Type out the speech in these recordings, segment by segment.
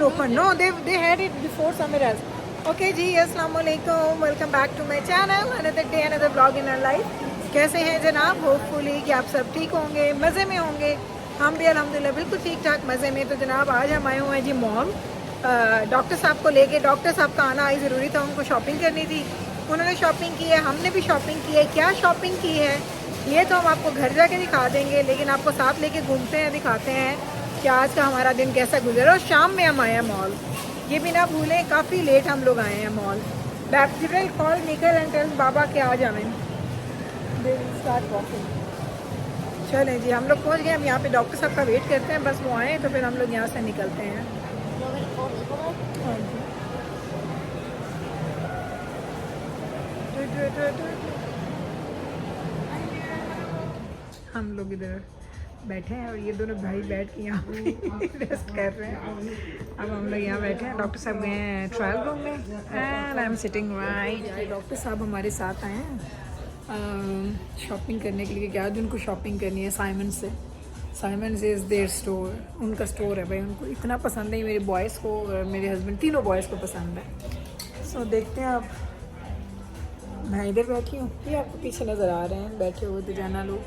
open. No, they had it before somewhere else. Okay जी, अस्सलाम वालेकुम, welcome back to my channel, another day another blog in our life. कैसे हैं जनाब? Hopefully कि आप सब ठीक होंगे, मज़े में होंगे। हम भी अल्हम्दुलिल्लाह बिल्कुल ठीक ठाक मज़े में। तो जनाब आज हम आए हुए हैं जी मॉल, डॉक्टर साहब को लेके। डॉक्टर साहब का आना आई ज़रूरी था, उनको शॉपिंग करनी थी। उन्होंने शॉपिंग की है, हमने भी शॉपिंग की है। क्या शॉपिंग की है ये तो हम आपको घर जाके दिखा देंगे, लेकिन आपको साथ लेके घूमते हैं, दिखाते हैं कि आज का हमारा दिन कैसा गुजरा। और शाम में हम आए हैं मॉल, ये भी ना भूलें, काफ़ी लेट हम लोग आए हैं मॉल। जिब्राइल कॉल निकल एंड टेल बाबा के आ जाएं, दे विल स्टार्ट वॉकिंग। चलें जी, हम लोग पहुंच गए। हम यहाँ पे डॉक्टर साहब का वेट करते हैं, बस वो आए तो फिर हम लोग यहाँ से निकलते हैं। हाँ जी, हम लोग इधर बैठे हैं और ये दोनों भाई बैठ के यहाँ पे रेस्ट कर रहे हैं। अब हम लोग यहाँ बैठे हैं, डॉक्टर साहब गए हैं ट्रायल रूम में and I am sitting right. Doctor साहब हमारे साथ आए हैं शॉपिंग करने के लिए। क्या आज उनको शॉपिंग करनी है साइमन से। साइमन इज़ देयर स्टोर, उनका स्टोर है भाई। उनको इतना पसंद है, मेरे बॉयज़ को और मेरे हस्बैंड, तीनों बॉयज़ को पसंद है। सो देखते हैं। आप मैं इधर बैठी हूँ, ये आपको पीछे नज़र आ रहे हैं बैठे हुए तो जाना लोग।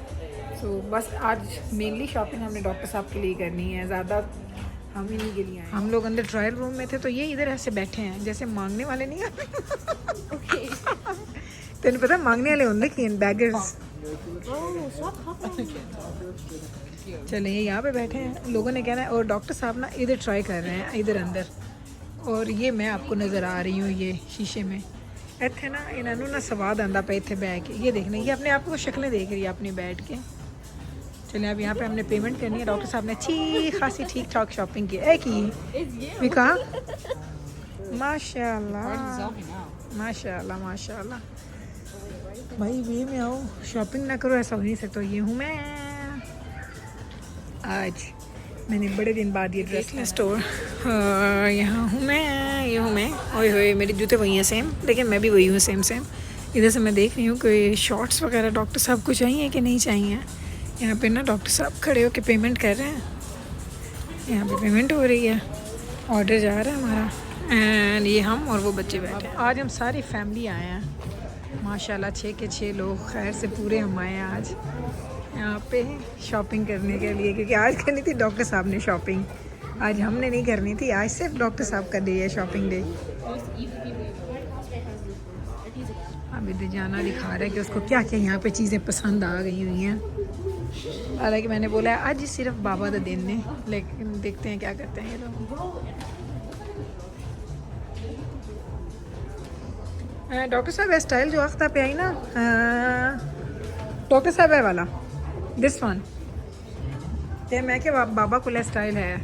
सो बस आज मेनली शॉपिंग हमने डॉक्टर साहब के लिए करनी है, ज़्यादा हम ही नहीं के लिए आए। हम लोग अंदर ट्रायल रूम में थे तो ये इधर ऐसे बैठे हैं जैसे मांगने वाले नहीं आते। तेन पता मांगने वाले होंगे कि बैगर्स। चले ये यहाँ पे बैठे हैं, लोगों ने कहना है। और डॉक्टर साहब ना इधर ट्राई कर रहे हैं इधर अंदर, और ये मैं आपको नज़र आ रही हूँ ये शीशे में। इतने ना इन्होंने ना स्वाद आंदा पे इतने बैठ के। ये देखने, ये अपने आप को शक्लें देख रही है अपनी बैठ के। चलिए अब यहाँ पे हमने पेमेंट करनी है। डॉक्टर साहब ने अच्छी खासी ठीक ठाक शॉपिंग की है की विका। माशाल्लाह माशाल्लाह माशाल्लाह। भाई वे में आओ, शॉपिंग ना करो ऐसा हो नहीं सकता। ये हूँ मैं, आज मैंने बड़े दिन बाद ये ड्रेस लिया स्टोर। यहाँ हूँ मैं, ये हूँ मैं। ओए होए, मेरे जूते वही हैं सेम, लेकिन मैं भी वही हूँ सेम सेम। इधर से मैं देख रही हूँ कोई शॉर्ट्स वगैरह डॉक्टर साहब को चाहिए कि नहीं चाहिए। यहाँ पे ना डॉक्टर साहब खड़े होकर पेमेंट कर रहे हैं। यहाँ पे पेमेंट हो रही है, ऑर्डर जा रहा है हमारा। एंड ये हम और वो बच्चे बैठे हैं। आज हम सारी फैमिली आए हैं माशाल्लाह, 6 के 6 लोग खैर से पूरे हम आए हैं आज यहाँ पे शॉपिंग करने के लिए। क्योंकि आज करनी थी डॉक्टर साहब ने शॉपिंग, आज हमने नहीं करनी थी। आज सिर्फ डॉक्टर साहब का डे है, शॉपिंग डे। अब इधर जाना दिखा रहा है कि उसको क्या क्या यहाँ पे चीज़ें पसंद आ गई हुई हैं। हालांकि मैंने बोला है आज सिर्फ बाबा का दिन है, लेकिन देखते हैं क्या करते हैं ये लोग। डॉक्टर साहब है स्टाइल जो अख्ता पे आई ना, डॉक्टर साहब है वाला दिस वन। ये मैं क्या बाबा को स्टाइल है।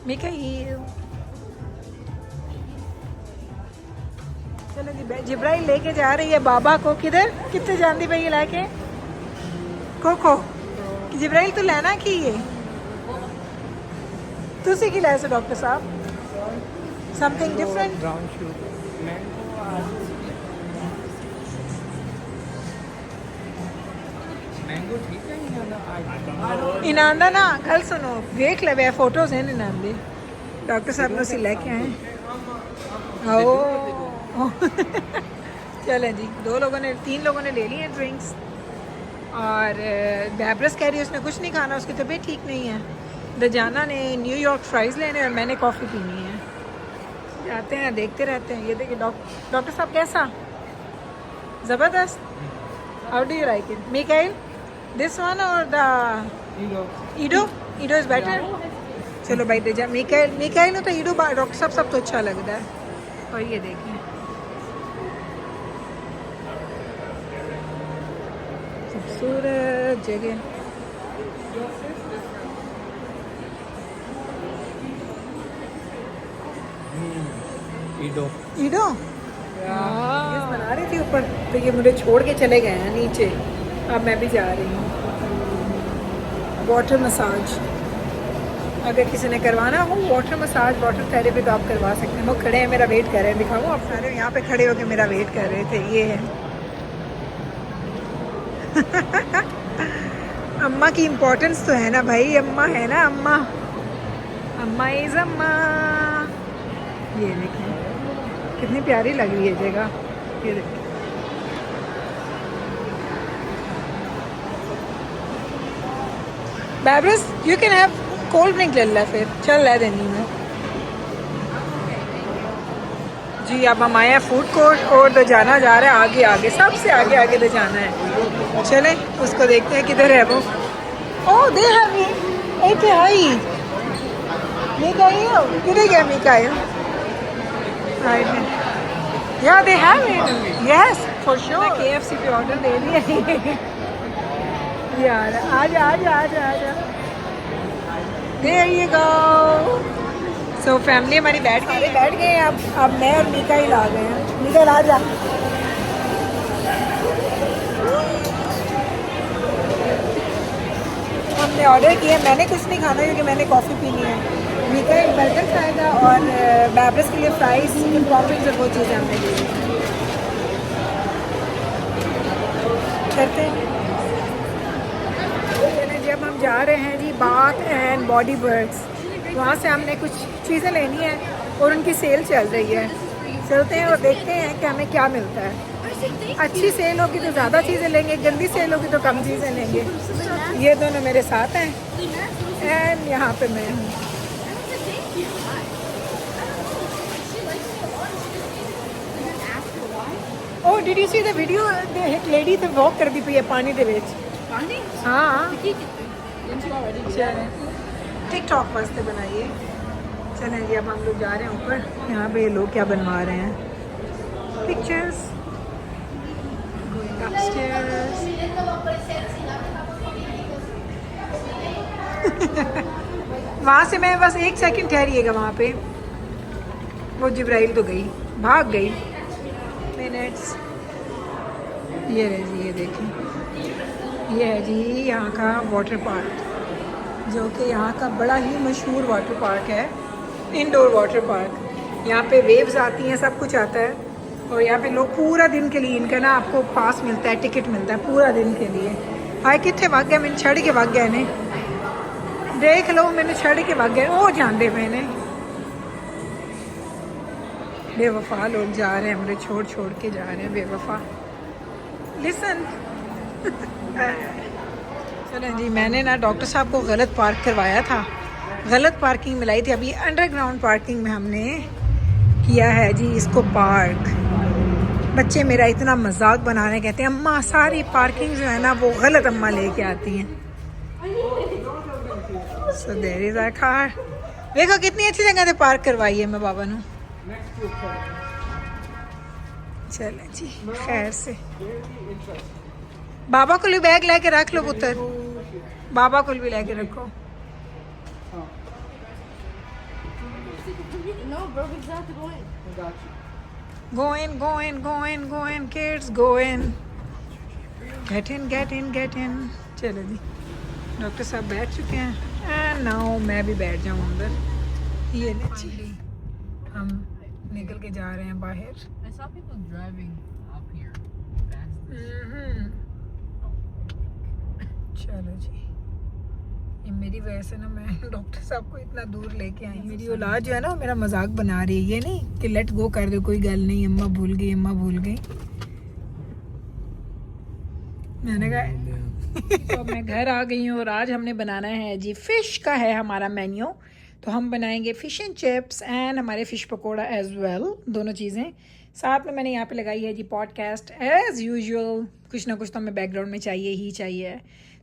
मैं क्या ये चलो जी, जिब्राइल लेके जा रही है बाबा को। किधर कितने जानती भाई लाके कोको कि जिब्राइल तो लेना की ये तुसी की लाए डॉक्टर साहब समथिंग डिफरेंट। इनांदा ना गल सुनो, देख ले फोटोज हैं इनांदे डॉक्टर साहब ने उसी लेके आए। ओ चलें जी, 2 लोगों ने 3 लोगों ने ले लिए ड्रिंक्स। और बैब्रस कह रही है उसने कुछ नहीं खाना, उसकी तबीयत ठीक नहीं है। दजाना ने न्यूयॉर्क फ्राइज़ लेने और मैंने कॉफ़ी पीनी है। जाते हैं देखते रहते हैं। ये देखिए डॉक्टर साहब कैसा ज़बरदस्त। How do you like it Mikail, this one और द ईडो? ईडो इज़ बेटर। चलो भाई दे जा मिकाइल तो ईडो डॉक्टर साहब सब तो अच्छा लगता है। और ये देखिए खूबसूरत जगह। ईडो ईडो बना रही थी ऊपर, तो ये मुझे छोड़ के चले गए हैं नीचे। अब मैं भी जा रही हूँ। वाटर मसाज अगर किसी ने करवाना हो, वाटर मसाज वाटर थेरेपी तो आप करवा सकते हैं। वो खड़े हैं मेरा वेट कर रहे हैं, दिखाओ आप सारे यहाँ पे खड़े होकर मेरा वेट कर रहे थे। ये है अम्मा की इम्पोर्टेंस तो है ना भाई, अम्मा है ना, अम्मा अम्मा इज़ अम्मा। ये देखें कितनी प्यारी लग रही है जगह, ये देखें। बैब्रस you can have cold drink ले ला, फिर चल ला देनी मैं जी। अब हम आए हैं फूड कोर्ट और तो जाना जा रहा है आगे आगे, सबसे आगे आगे तो जाना है। चले उसको देखते हैं किधर है वो। Oh they have it, hi Mika, ये किधर गया मीका? या they have it, yes for sure. KFC पे ऑर्डर दे दिया यार, आजा आजा आजा आजा, there you go. So family हमारी बैठ गए अब मैं और मीका ही ला गए हैं। मीका ला जा, हमने ऑर्डर किया। मैंने कुछ नहीं खाना क्योंकि मैंने कॉफ़ी पीनी है। मीका एक बर्गर खाएगा और बैब्रस के लिए फ्राइज, पॉपकॉर्न और वो चीज़ें हमने ली करते हैं। जब हम जा रहे हैं जी बाथ एंड बॉडी वर्क्स, वहाँ से हमने कुछ चीज़ें लेनी है और उनकी सेल चल रही है। चलते हैं और देखते हैं कि हमें क्या मिलता है। अच्छी सेल होगी तो ज़्यादा चीज़ें लेंगे, गंदी सेल होगी तो कम चीज़ें लेंगे। ये दोनों मेरे साथ हैं एंड यहाँ पे मैं हूँ। Oh did you see the video, एक लेडी तो वॉक कर दी पई है पानी दे विच। हाँ टिकटॉक वास्ते बनाइए। चलें जी अब हम लोग जा रहे हैं ऊपर। यहाँ पे ये लोग क्या बनवा रहे हैं, पिक्चर्स। वहाँ से मैं बस 1 सेकंड ठहरिएगा वहाँ पे। वो जिब्राइल तो गई, भाग गई। मिनट्स ये है जी, ये देखें, ये है जी यहाँ का वाटर पार्क, जो कि यहाँ का बड़ा ही मशहूर वाटर पार्क है, इंडोर वाटर पार्क। यहाँ पे वेव्स आती हैं, सब कुछ आता है और यहाँ पे लोग पूरा दिन के लिए, इनका ना आपको पास मिलता है, टिकट मिलता है पूरा दिन के लिए। हाय कितने भाग गया, मैंने छड़ के भाग गया इन्हें, देख लो मैंने छड़ के भाग गया। वो जान दे मैंने, बेवफा लोग जा रहे हैं, हमने छोड़ छोड़ के जा रहे हैं, बेवफा। लिसन चलें जी, मैंने ना डॉक्टर साहब को गलत पार्क करवाया था, गलत पार्किंग मिलाई थी। अभी अंडरग्राउंड पार्किंग में हमने किया है जी इसको पार्क। बच्चे मेरा इतना मजाक बनाने कहते हैं अम्मा सारी पार्किंग जो है ना वो गलत अम्मा लेके आती हैं। So there is our car. देखो कितनी अच्छी जगह से पार्क करवाई है मैं बाबा ने। चलें जी खैर से, बाबा को भी बैग लेके रख लो पुत्र, बाबा को भी लेके रखो। Go in, kids, go in. Get in. चलो जी, डॉक्टर साहब बैठ चुके हैं एंड नाउ मैं भी बैठ जाऊँ अंदर। ये ले जी, हम निकल के जा रहे हैं बाहर। चलो जी, ये मेरी वजह से ना मैं डॉक्टर साहब को इतना दूर लेके आई। मेरी औलाद जो है ना वो मेरा मजाक बना रही है, ये नहीं कि लेट गो कर दो, कोई गल नहीं, अम्मा भूल गई। मैंने कहा तो मैं घर आ गई हूँ और आज हमने बनाना है जी, फिश का है हमारा मेन्यू। तो हम बनाएंगे फ़िश एंड चिप्स एंड हमारे फ़िश पकोड़ा एज वेल, दोनों चीज़ें साथ में। मैंने यहाँ पे लगाई है जी पॉडकास्ट एज़ यूजुअल, कुछ ना कुछ तो हमें बैकग्राउंड में चाहिए ही चाहिए।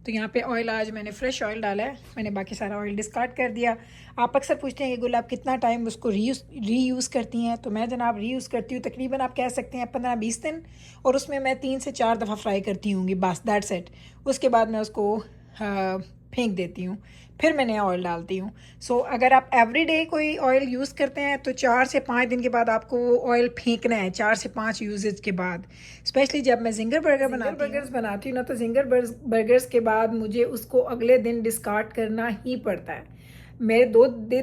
तो यहाँ पे ऑयल आज मैंने फ्रेश ऑयल डाला है, मैंने बाकी सारा ऑयल डिस्कार्ड कर दिया। आप अक्सर पूछते हैं कि गुल आप कितना टाइम उसको रीयूज़ करती हैं, तो मैं जनाब रीयूज़ करती हूँ तकरीबन आप कह सकते हैं 15-20 दिन, और उसमें मैं 3 से 4 दफ़ा फ्राई करती हूँगी बस, दैट्स इट। उसके बाद मैं उसको फेंक देती हूँ, फिर मैं नया ऑयल डालती हूँ। सो अगर आप एवरीडे कोई ऑयल यूज़ करते हैं तो 4 से 5 दिन के बाद आपको ऑयल फेंकना है, 4 से 5 यूजेज के बाद। स्पेशली जब मैं जिंगर बर्गर्स बनाती हूँ ना, तो जिंगर बर्गर्स के बाद मुझे उसको अगले दिन डिस्कार्ड करना ही पड़ता है। मेरे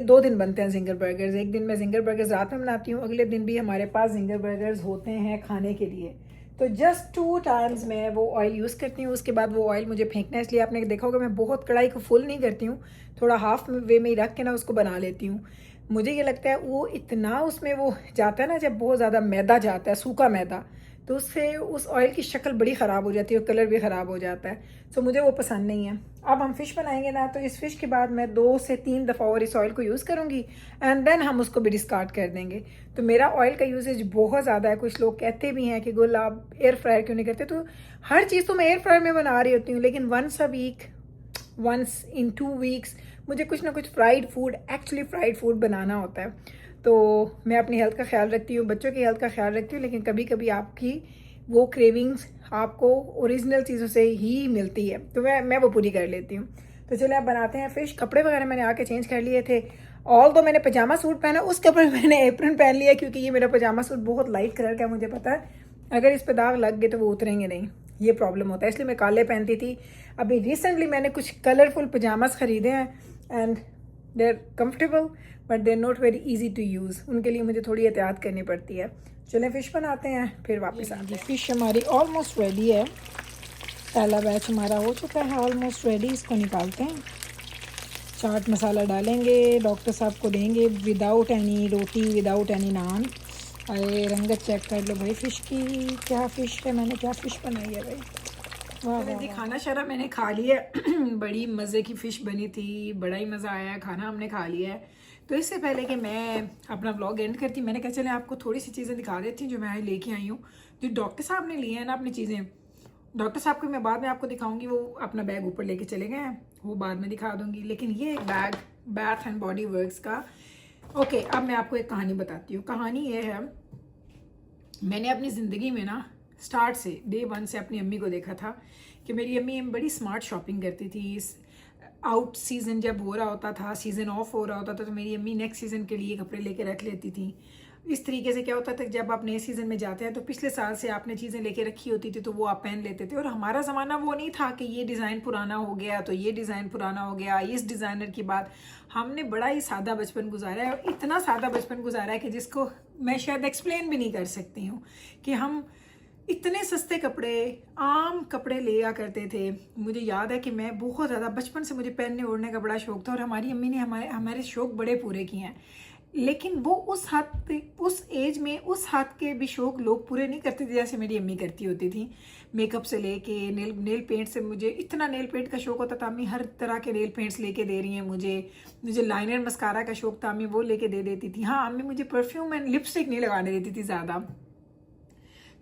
दो दिन बनते हैं जिंगर बर्गर्स। एक दिन मैं जिंगर बर्गर्स रात में बनाती हूँ, अगले दिन भी हमारे पास जिंगर बर्गर्स होते हैं खाने के लिए। तो जस्ट 2 टाइम्स मैं वो ऑयल यूज़ करती हूँ, उसके बाद वो ऑयल मुझे फेंकना है, इसलिए आपने देखा होगा मैं बहुत कढ़ाई को फुल नहीं करती हूँ, थोड़ा हाफ वे में ही रख के ना उसको बना लेती हूँ। मुझे ये लगता है वो इतना उसमें वो जाता है ना, जब बहुत ज़्यादा मैदा जाता है, सूखा मैदा, तो उससे उस ऑयल की शक्ल बड़ी ख़राब हो जाती है और कलर भी ख़राब हो जाता है। सो मुझे वो पसंद नहीं है। अब हम फ़िश बनाएंगे ना, तो इस फ़िश के बाद मैं 2 से 3 दफ़ा और इस ऑयल को यूज़ करूँगी एंड देन हम उसको भी डिस्कार्ड कर देंगे। तो मेरा ऑयल का यूसेज बहुत ज़्यादा है। कुछ लोग कहते भी हैं कि गुल आप एयर फ्रायर क्यों नहीं करते, तो हर चीज़ तो मैं एयर फ्रायर में बना रही होती हूँ, लेकिन once a week, once in 2 weeks मुझे कुछ ना कुछ fried food, actually fried food बनाना होता है। तो मैं अपनी हेल्थ का ख्याल रखती हूँ, बच्चों की हेल्थ का ख्याल रखती हूँ, लेकिन कभी कभी आपकी वो क्रेविंग्स आपको ओरिजिनल चीज़ों से ही मिलती है, तो मैं वो पूरी कर लेती हूँ। तो चलिए आप बनाते हैं फ़िश। कपड़े वगैरह मैंने आके चेंज कर लिए थे, ऑल तो मैंने पजामा सूट पहना, उस कपड़े में मैंने एप्रन पहन लिया, क्योंकि ये मेरा पजामा सूट बहुत लाइट कलर का है, मुझे पता है अगर इस पर दाग लग गए तो वो उतरेंगे नहीं, ये प्रॉब्लम होता है, इसलिए मैं काले पहनती थी। अभी रिसेंटली मैंने कुछ कलरफुल पजामास ख़रीदे हैं and they are comfortable but they are not very easy to use, उनके लिए मुझे थोड़ी एहतियात करनी पड़ती है। चलें फ़िश बनाते हैं, फिर वापस आते हैं। फ़िश हमारी ऑलमोस्ट रेडी है, पहला बैच हमारा हो चुका है ऑलमोस्ट रेडी। इसको निकालते हैं, चाट मसाला डालेंगे, डॉक्टर साहब को देंगे विदाउट एनी रोटी, विदाउट एनी नान। अरे रंगत चेक कर लो भाई फ़िश की, क्या फ़िश है, मैंने क्या फ़िश बनाई है भाई। वाह जी, खाना शरा मैंने खा लिया बड़ी मज़े की फ़िश बनी थी, बड़ा ही मज़ा आया, खाना हमने खा लिया है। तो इससे पहले कि मैं अपना व्लॉग एंड करती, मैंने कहा चले आपको थोड़ी सी चीज़ें दिखा देती हूँ जो मैं लेके आई हूँ। जो डॉक्टर साहब ने लिए हैं ना अपनी चीज़ें, डॉक्टर साहब को मैं बाद में आपको दिखाऊंगी, वो अपना बैग ऊपर लेके चले गए हैं, वो बाद में दिखा दूंगी। लेकिन ये एक बैग बैथ एंड बॉडी वर्क्स का। ओके, अब मैं आपको एक कहानी बताती हूँ। कहानी ये है, मैंने अपनी ज़िंदगी में ना स्टार्ट से डे 1 से अपनी अम्मी को देखा था कि मेरी अम्मी बड़ी स्मार्ट शॉपिंग करती थी। आउट सीज़न जब हो रहा होता था, सीज़न ऑफ हो रहा होता था, तो मेरी अम्मी नेक्स्ट सीज़न के लिए कपड़े लेके रख लेती थी। इस तरीके से क्या होता था, जब आप नए सीज़न में जाते हैं तो पिछले साल से आपने चीज़ें लेके रखी होती थी, तो वो आप पहन लेते थे। और हमारा ज़माना वो नहीं था कि ये डिज़ाइन पुराना हो गया तो ये डिज़ाइन पुराना हो गया, इस डिज़ाइनर की बात। हमने बड़ा ही सादा बचपन गुजारा है, और इतना सादा बचपन गुजारा है कि जिसको मैं शायद एक्सप्लेन भी नहीं कर सकती हूँ कि हम इतने सस्ते कपड़े, आम कपड़े लिया करते थे। मुझे याद है कि मैं बहुत ज़्यादा बचपन से, मुझे पहनने ओढ़ने का बड़ा शौक था, और हमारी अम्मी ने हमारे शौक बड़े पूरे किए हैं। लेकिन वो उस हद पे, उस एज में उस हद के भी शौक लोग पूरे नहीं करते थे जैसे मेरी अम्मी करती होती थी। मेकअप से लेके नेल पेंट से, मुझे इतना नेल पेंट का शौक होता था, अम्मी हर तरह के नेल पेंट्स लेके दे रही हैं मुझे लाइनर मस्कारा का शौक था, अम्मी वो लेके दे देती थी। हाँ, अम्मी मुझे परफ्यूम एंड लिपस्टिक नहीं लगाने देती थी ज़्यादा।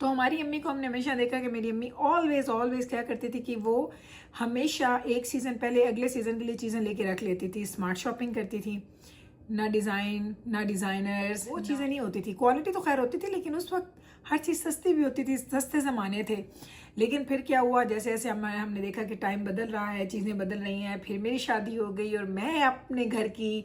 तो हमारी अम्मी को हमने हमेशा देखा कि मेरी अम्मी ऑलवेज क्या करती थी कि वो हमेशा एक सीज़न पहले अगले सीज़न के लिए चीज़ें लेके रख लेती थी। स्मार्ट शॉपिंग करती थी, ना डिज़ाइन ना डिज़ाइनर्स, वो चीज़ें नहीं होती थी। क्वालिटी तो खैर होती थी, लेकिन उस वक्त हर चीज़ सस्ती भी होती थी, सस्ते ज़माने थे। लेकिन फिर क्या हुआ, जैसे जैसे हमने देखा कि टाइम बदल रहा है, चीज़ें बदल रही हैं, फिर मेरी शादी हो गई और मैं अपने घर की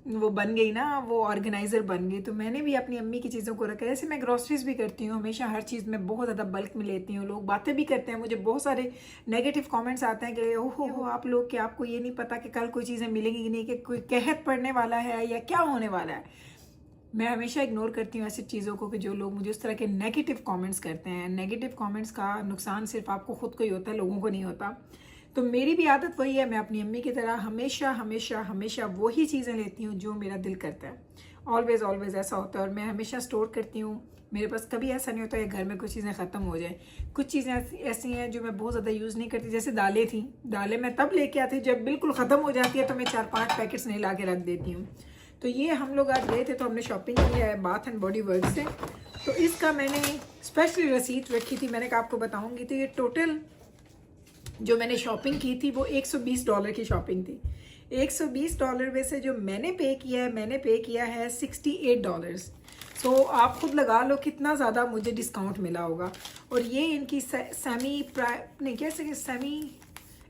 वो बन गई ना, वो ऑर्गेनाइज़र बन गई। तो मैंने भी अपनी अम्मी की चीज़ों को रखा। जैसे मैं ग्रॉसरीज भी करती हूँ, हमेशा हर चीज़ में बहुत ज़्यादा बल्क में लेती हूँ। लोग बातें भी करते हैं, मुझे बहुत सारे नेगेटिव कमेंट्स आते हैं कि ओहो हो आप लोग, कि आपको ये नहीं पता कि कल कोई चीज़ें मिलेंगी कि नहीं, कि कोई कहत पड़ने वाला है या क्या होने वाला है। मैं हमेशा इग्नोर करती हूँ ऐसी चीज़ों को कि जो लोग मुझे उस तरह के नेगेटिव कमेंट्स करते हैं। नेगेटिव कमेंट्स का नुकसान सिर्फ आपको खुद को ही होता है, लोगों को नहीं होता। तो मेरी भी आदत वही है, मैं अपनी अम्मी की तरह हमेशा वही चीज़ें लेती हूँ जो मेरा दिल करता है। ऑलवेज ऐसा होता है, और मैं हमेशा स्टोर करती हूँ। मेरे पास कभी ऐसा नहीं होता है घर में कुछ चीज़ें ख़त्म हो जाए। कुछ चीज़ें ऐसी हैं जो मैं बहुत ज़्यादा यूज़ नहीं करती, जैसे दालें थी। दालें मैं तब लेके आती जब बिल्कुल ख़त्म हो जाती है, तो मैं 4-5 पैकेट्स नहीं ला के रख देती हूँ। तो ये हम लोग आज गए थे, तो हमने शॉपिंग की है बाथ एंड बॉडी वर्क से। तो इसका मैंने स्पेशली रसीद रखी थी, मैंने कहा आपको बताऊँगी। तो ये टोटल जो मैंने शॉपिंग की थी वो $120 की शॉपिंग थी। $120 में से जो मैंने पे किया है $68। सो आप खुद लगा लो कितना ज़्यादा मुझे डिस्काउंट मिला होगा। और ये इनकी सेमी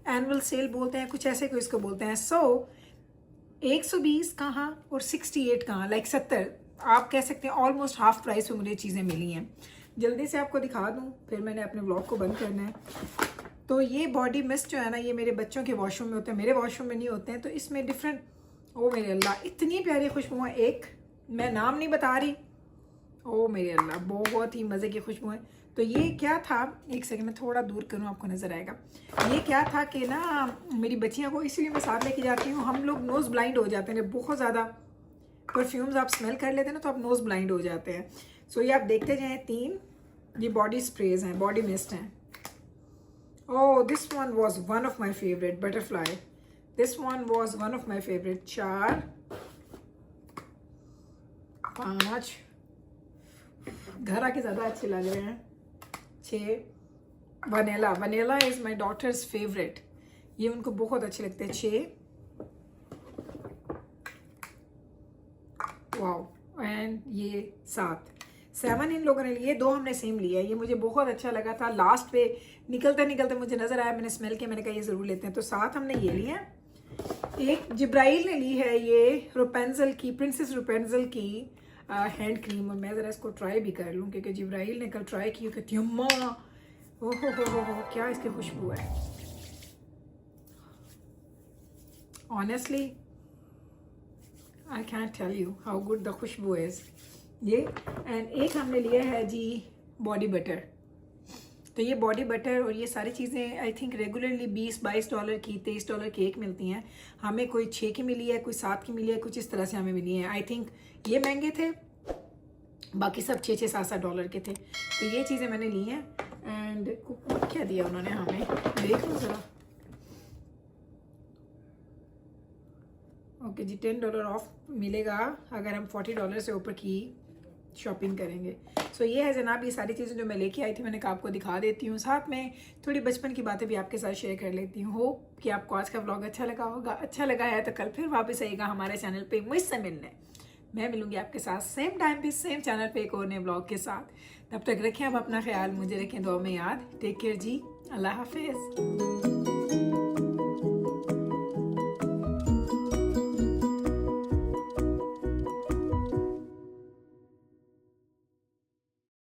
एनुअल सेल बोलते हैं, कुछ ऐसे को इसको बोलते हैं। सो 120 कहाँ और 68 कहाँ, लाइक 70 आप कह सकते हैं। ऑलमोस्ट हाफ प्राइस पे मुझे चीज़ें मिली हैं। जल्दी से आपको दिखा दूँ, फिर मैंने अपने व्लॉग को बंद करना है। तो ये बॉडी मिस्ट जो है ना, ये मेरे बच्चों के वॉशरूम में होते हैं, मेरे वॉशरूम में नहीं होते हैं। तो इसमें डिफरेंट, ओ मेरे अल्लाह, इतनी प्यारी खुशबू है। एक मैं नाम नहीं बता रही, ओ मेरे अल्लाह, बहुत ही मज़े की खुशबू है। तो ये क्या था, एक सेकंड में थोड़ा दूर करूँ, आपको नज़र आएगा। ये क्या था कि ना मेरी बच्चियों को इसलिए मैं साथ लेके जाती हूँ, हम लोग नोज़ ब्लाइंड हो जाते हैं, बहुत ज़्यादा परफ्यूम्स आप स्मेल कर लेते हैं ना तो आप नोज़ ब्लाइंड हो जाते हैं। सो ये आप देखते जाएँ, 3 ये बॉडी स्प्रेज हैं, बॉडी मिस्ट हैं। Oh this one was one of my favourite, butterfly, this one was one of my favourite. 4 5 घर आके ज़्यादा अच्छे लग रहे हैं। 6 vanilla, vanilla is my daughter's favourite, ये उनको बहुत अच्छे लगते हैं। 6 वाओ, एंड ये 7 इन लोगों ने लिए, 2 हमने सेम लिया है। ये मुझे बहुत अच्छा लगा था, लास्ट पे निकलते निकलते मुझे नज़र आया, मैंने स्मेल किया, मैंने कहा ये ज़रूर लेते हैं, तो 7 हमने ये लिए हैं। एक जिब्राइल ने ली है ये रुपेंजल की, प्रिंसेस रुपेंजल की हैंड क्रीम, और मैं ज़रा इसको ट्राई भी कर लूँ क्योंकि जिब्राइल ने कल ट्राई की, कहती अम्मा ओहो हो क्या इसकी खुशबू है। Honestly I can't tell you how good the खुशबू इज़ ये। एंड एक हमने लिया है जी बॉडी बटर। तो ये बॉडी बटर और ये सारी चीज़ें आई थिंक रेगुलरली $20-22 की, $23 की एक मिलती हैं। हमें कोई 6 की मिली है, कोई 7 की मिली है, कुछ इस तरह से हमें मिली है। आई थिंक ये महंगे थे, बाकी सब $6-7 के थे। तो ये चीज़ें मैंने ली हैं। एंड क्या दिया उन्होंने हमें, देख लो ज़रा। ओके जी, $10 ऑफ मिलेगा अगर हम $40 से ऊपर की शॉपिंग करेंगे। सो ये है जनाब, ये सारी चीज़ें जो मैं लेके आई थी, मैंने कहा आपको दिखा देती हूँ, साथ में थोड़ी बचपन की बातें भी आपके साथ शेयर कर लेती हूँ। होप कि आपको आज का व्लॉग अच्छा लगा होगा। अच्छा लगा है तो कल फिर वापस आइएगा हमारे चैनल पे मुझसे मिलने। मैं मिलूंगी आपके साथ सेम टाइम पे, सेम चैनल पे, एक और नए व्लॉग के साथ। तब तक रखें आप अपना ख्याल, मुझे रखें दुआ में याद। टेक केयर जी, अल्लाह हाफिज़।